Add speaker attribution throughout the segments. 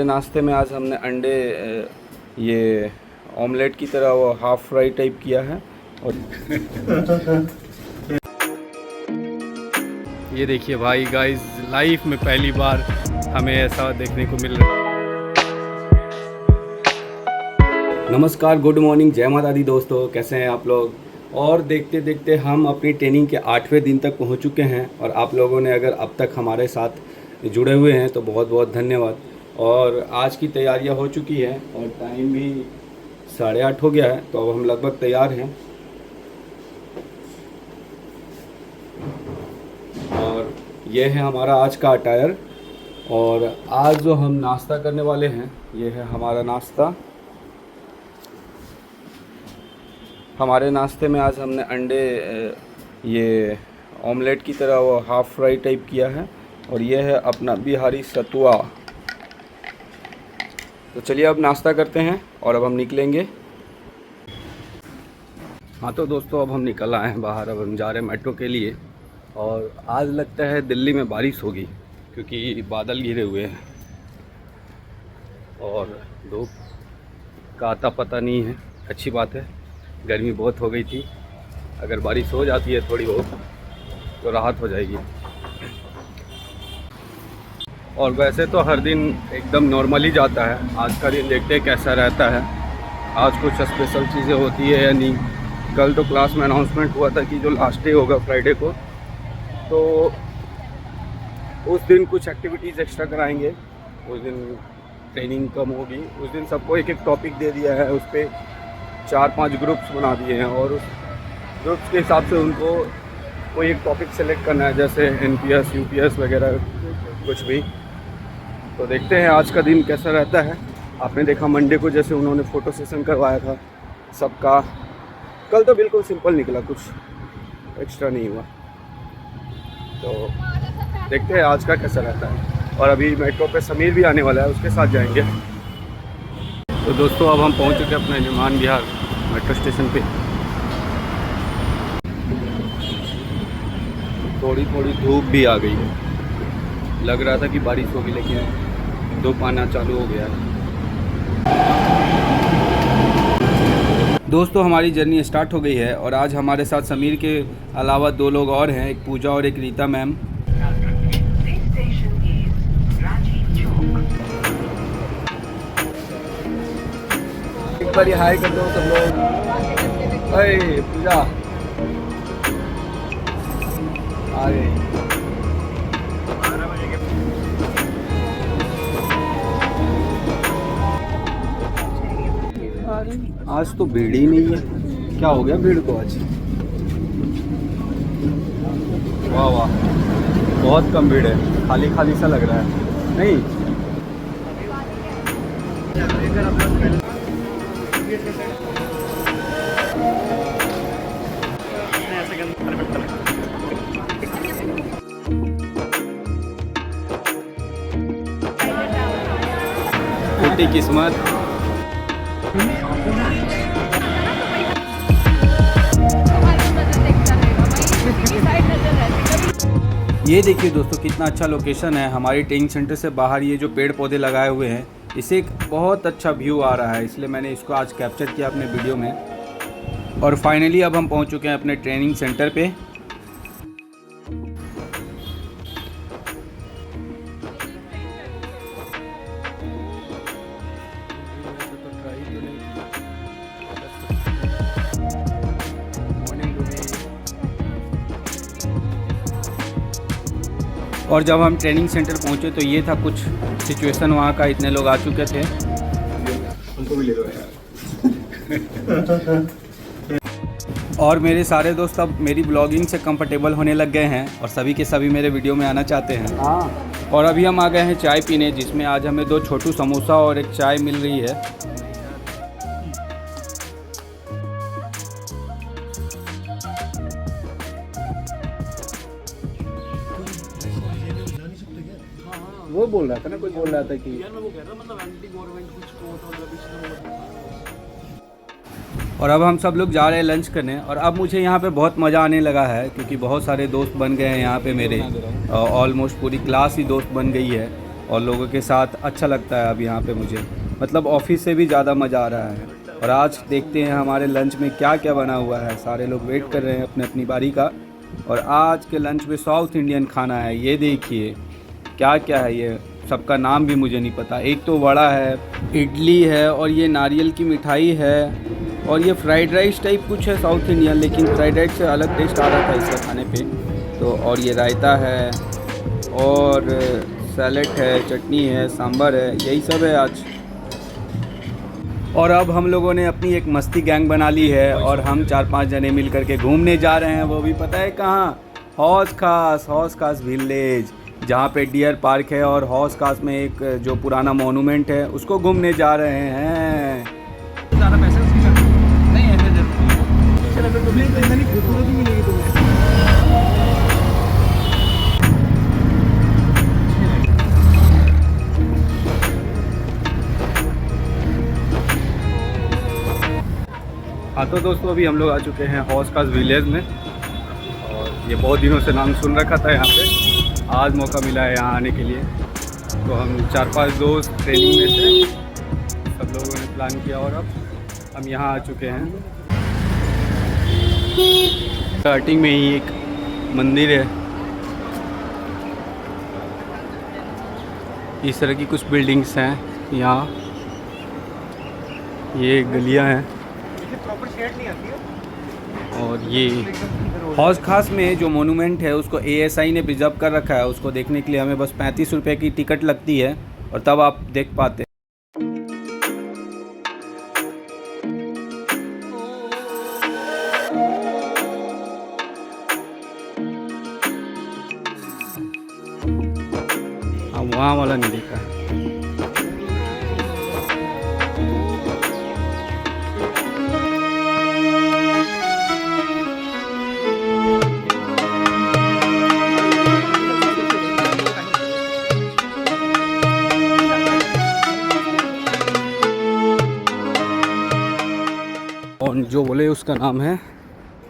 Speaker 1: नाश्ते में आज हमने अंडे ये ऑमलेट की तरह वो हाफ फ्राई टाइप किया है। और ये देखिए भाई गाइस, लाइफ में पहली बार हमें ऐसा देखने को मिल रहा है। नमस्कार, गुड मॉर्निंग, जय माता दी दोस्तों, कैसे हैं आप लोग। और देखते देखते हम अपनी ट्रेनिंग के 8वें दिन तक पहुंच चुके हैं। और आप लोगों ने अगर अब तक हमारे साथ जुड़े हुए हैं तो बहुत बहुत धन्यवाद। और आज की तैयारियां हो चुकी हैं और टाइम भी 8:30 हो गया है, तो अब हम लगभग तैयार हैं। और यह है हमारा आज का अटायर। और आज जो हम नाश्ता करने वाले हैं, ये है हमारा नाश्ता। हमारे नाश्ते में आज हमने अंडे ये ऑमलेट की तरह वो हाफ फ्राई टाइप किया है। और ये है अपना बिहारी सतुआ। तो चलिए अब नाश्ता करते हैं और अब हम निकलेंगे। हाँ तो दोस्तों, अब हम निकल आए हैं बाहर। अब हम जा रहे हैं मेट्रो के लिए। और आज लगता है दिल्ली में बारिश होगी, क्योंकि बादल घिरे हुए हैं और धूप का आता पता नहीं है। अच्छी बात है, गर्मी बहुत हो गई थी। अगर बारिश हो जाती है थोड़ी बहुत तो राहत हो जाएगी। और वैसे तो हर दिन एकदम नॉर्मल ही जाता है। आज का दिन देखते हैं कैसा रहता है। आज कुछ स्पेशल चीज़ें होती है या नहीं। कल तो क्लास में अनाउंसमेंट हुआ था कि जो लास्ट डे होगा फ्राइडे को, तो उस दिन कुछ एक्टिविटीज़ एक्स्ट्रा कराएंगे। उस दिन ट्रेनिंग कम होगी। उस दिन सबको एक एक टॉपिक दे दिया है। उस पर 4-5 ग्रुप्स बना दिए हैं और उस ग्रुप्स के हिसाब से उनको कोई एक टॉपिक सेलेक्ट करना है, जैसे एनपीएस, यूपीएस वगैरह कुछ भी। तो देखते हैं आज का दिन कैसा रहता है। आपने देखा मंडे को जैसे उन्होंने फ़ोटो सेशन करवाया था सबका। कल तो बिल्कुल सिंपल निकला, कुछ एक्स्ट्रा नहीं हुआ। तो देखते हैं आज का कैसा रहता है। और अभी मेट्रो पे समीर भी आने वाला है, उसके साथ जाएंगे। तो दोस्तों, अब हम पहुंच चुके अपने निर्माण विहार मेट्रो स्टेशन पे। थोड़ी थोड़ी धूप भी आ गई है। लग रहा था कि बारिश होगी, लेकिन धूप आना चालू हो गया है। दोस्तों, हमारी जर्नी स्टार्ट हो गई है और आज हमारे साथ समीर के अलावा 2 लोग और हैं, एक पूजा और एक रीता मैम। एक बार हाय कर दो सब लोग। अरे पूजा आ गई। आज तो भीड़ ही नहीं है। क्या हो गया भीड़ को आज? वाह वाह, बहुत कम भीड़ है। खाली खाली सा लग रहा है, नहीं? फूटी किस्मत। ये देखिए दोस्तों, कितना अच्छा लोकेशन है। हमारी ट्रेनिंग सेंटर से बाहर ये जो पेड़ पौधे लगाए हुए हैं, इससे एक बहुत अच्छा व्यू आ रहा है, इसलिए मैंने इसको आज कैप्चर किया अपने वीडियो में। और फाइनली अब हम पहुंच चुके हैं अपने ट्रेनिंग सेंटर पे। और जब हम ट्रेनिंग सेंटर पहुंचे तो ये था कुछ सिचुएशन वहाँ का। इतने लोग आ चुके थे।
Speaker 2: हमको भी ले लो यार।
Speaker 1: और मेरे सारे दोस्त अब मेरी ब्लॉगिंग से कंफर्टेबल होने लग गए हैं और सभी के सभी मेरे वीडियो में आना चाहते हैं। और अभी हम आ गए हैं चाय पीने, जिसमें आज हमें 2 छोटू समोसा और एक चाय मिल रही है। वो बोल रहा था ना, कोई बोल रहा था कि और अब हम सब लोग जा रहे हैं लंच करने। और अब मुझे यहाँ पे बहुत मज़ा आने लगा है, क्योंकि बहुत सारे दोस्त बन गए हैं यहाँ पे मेरे। ऑलमोस्ट पूरी क्लास ही दोस्त बन गई है। और लोगों के साथ अच्छा लगता है अब यहाँ पे मुझे, मतलब ऑफिस से भी ज़्यादा मज़ा आ रहा है। और आज देखते हैं हमारे लंच में क्या क्या बना हुआ है। सारे लोग वेट कर रहे हैं अपने अपनी बारी का। और आज के लंच में साउथ इंडियन खाना है। ये देखिए क्या क्या है, ये सबका नाम भी मुझे नहीं पता। एक तो वड़ा है, इडली है, और ये नारियल की मिठाई है, और ये फ्राइड राइस टाइप कुछ है साउथ इंडियन, लेकिन फ्राइड राइस से अलग टेस्ट आ रहा था इसका खाने पे तो। और ये रायता है, और सैलेड है, चटनी है, सांभर है, यही सब है आज। और अब हम लोगों ने अपनी एक मस्ती गैंग बना ली है और हम 4-5 जने मिल करके घूमने जा रहे हैं। वो भी पता है कहाँ? हौस खास विलेज, जहाँ पे डियर पार्क है, और हौस खास में एक जो पुराना मोनूमेंट है उसको घूमने जा रहे हैं।
Speaker 2: ज़्यादा पैसे उसकी नहीं है, ऐसे जरूर चलो तो तुम्हें तो नहीं खूबसूरत भी मिलेगी तुम्हें।
Speaker 1: हाँ तो दोस्तों अभी हम लोग आ चुके हैं हौस खास विलेज में, और ये बहुत दिनों से नाम सुन रखा था यहाँ पे। आज मौका मिला है यहाँ आने के लिए। तो हम 4-5 दोस्त ट्रेनिंग में थे, सब लोगों ने प्लान किया और अब हम यहाँ आ चुके हैं। स्टार्टिंग में ही एक मंदिर है, इस तरह की कुछ बिल्डिंग्स हैं यहाँ, ये गलियाँ हैं।
Speaker 2: प्रॉपर शेड नहीं आती है।
Speaker 1: और ये हौस खास में जो मोनूमेंट है उसको ASI ने प्रिजर्व कर रखा है। उसको देखने के लिए हमें बस 35 रुपये की टिकट लगती है और तब आप देख पाते हैं। हाँ वहाँ वाला नहीं देखा है। और जो बोले उसका नाम है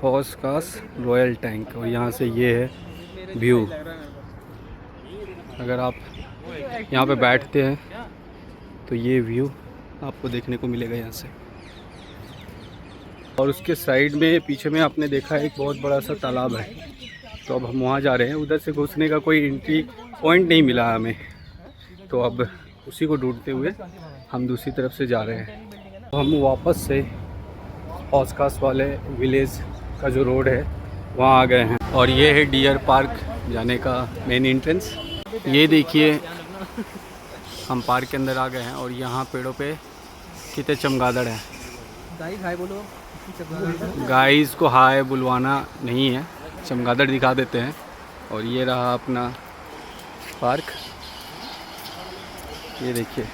Speaker 1: हौस खास रॉयल टैंक। और यहाँ से ये है व्यू। अगर आप यहाँ पे बैठते हैं तो ये व्यू आपको देखने को मिलेगा यहाँ से। और उसके साइड में पीछे में आपने देखा है एक बहुत बड़ा सा तालाब है। तो अब हम वहाँ जा रहे हैं। उधर से घुसने का कोई एंट्री पॉइंट नहीं मिला हमें, तो अब उसी को ढूंढते हुए हम दूसरी तरफ से जा रहे हैं। तो हम वापस से हौस खास वाले विलेज का जो रोड है वहाँ आ गए हैं। और ये है डियर पार्क जाने का मेन एंट्रेंस। ये देखिए हम पार्क के अंदर आ गए हैं और यहाँ पेड़ों पे कितने चमगादड़ हैं।
Speaker 2: गाइस हाय बोलो।
Speaker 1: गाइस को हाय बुलवाना नहीं है, चमगादड़ दिखा देते हैं। और ये रहा अपना पार्क, ये देखिए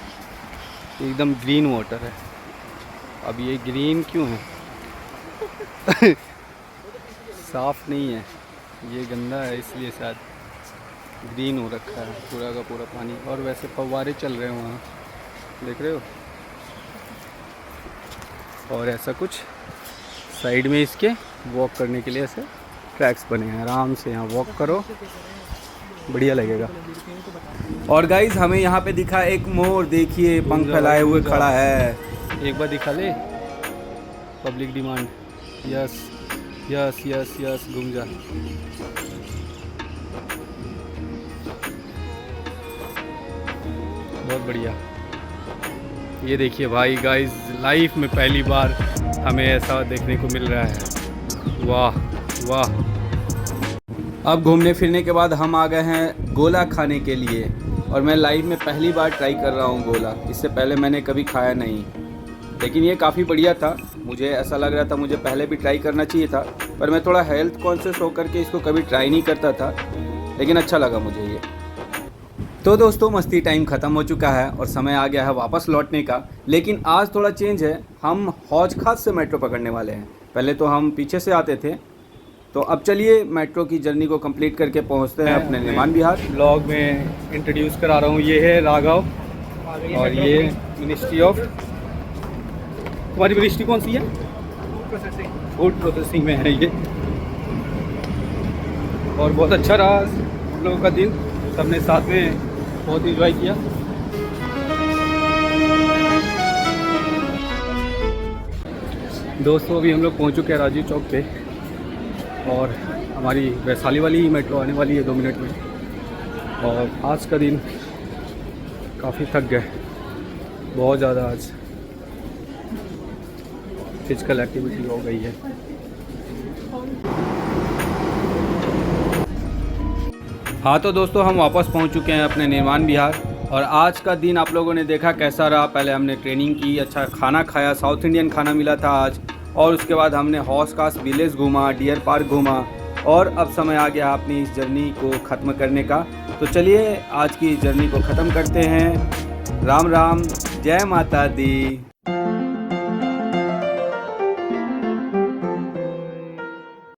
Speaker 1: एकदम ग्रीन वाटर है। अब ये ग्रीन क्यों है? साफ नहीं है, ये गंदा है इसलिए शायद ग्रीन हो रखा है पूरा का पूरा पानी। और वैसे फव्वारे चल रहे हैं वहाँ, देख रहे हो। और ऐसा कुछ साइड में इसके वॉक करने के लिए ऐसे ट्रैक्स बने हैं, आराम से यहाँ वॉक करो, बढ़िया लगेगा। और गाइस हमें यहाँ पे दिखा एक मोर, देखिए पंख फैलाए हुए खड़ा है। एक बार दिखा ले, public demand. Yes yes yes yes, घूम जा। बहुत बढ़िया। ये देखिए भाई गाइस, लाइफ में पहली बार हमें ऐसा देखने को मिल रहा है। वाह वाह। अब घूमने फिरने के बाद हम आ गए हैं गोला खाने के लिए। और मैं लाइफ में पहली बार ट्राई कर रहा हूँ गोला। इससे पहले मैंने कभी खाया नहीं, लेकिन ये काफ़ी बढ़िया था। मुझे ऐसा लग रहा था मुझे पहले भी ट्राई करना चाहिए था, पर मैं थोड़ा हेल्थ कॉन्शियस होकर के इसको कभी ट्राई नहीं करता था, लेकिन अच्छा लगा मुझे ये। तो दोस्तों मस्ती टाइम ख़त्म हो चुका है और समय आ गया है वापस लौटने का। लेकिन आज थोड़ा चेंज है, हम हौज खास से मेट्रो पकड़ने वाले हैं। पहले तो हम पीछे से आते थे, तो अब चलिए मेट्रो की जर्नी को कंप्लीट करके पहुंचते हैं अपने निमान विहार। ब्लॉग में इंट्रोड्यूस करा रहा हूँ, ये है राघव और ये मिनिस्ट्री ऑफ, तुम्हारी मिनिस्ट्री कौन सी है? फूड प्रोसेसिंग में है ये। और बहुत अच्छा रहा हम लोगों का दिन, सबने साथ में बहुत इंजॉय किया। दोस्तों अभी हम लोग पहुंच चुके हैं राजीव चौक पे और हमारी वैशाली वाली मेट्रो आने वाली है 2 मिनट में। और आज का दिन काफ़ी थक गए, बहुत ज़्यादा आज फिजिकल एक्टिविटी हो गई है। हाँ तो दोस्तों हम वापस पहुंच चुके हैं अपने निर्माण विहार और आज का दिन आप लोगों ने देखा कैसा रहा। पहले हमने ट्रेनिंग की, अच्छा खाना खाया, साउथ इंडियन खाना मिला था आज, और उसके बाद हमने हौस खास विलेज घूमा, डियर पार्क घूमा और अब समय आ गया अपनी इस जर्नी को ख़त्म करने का। तो चलिए आज की जर्नी को ख़त्म करते हैं। राम राम, जय माता दी।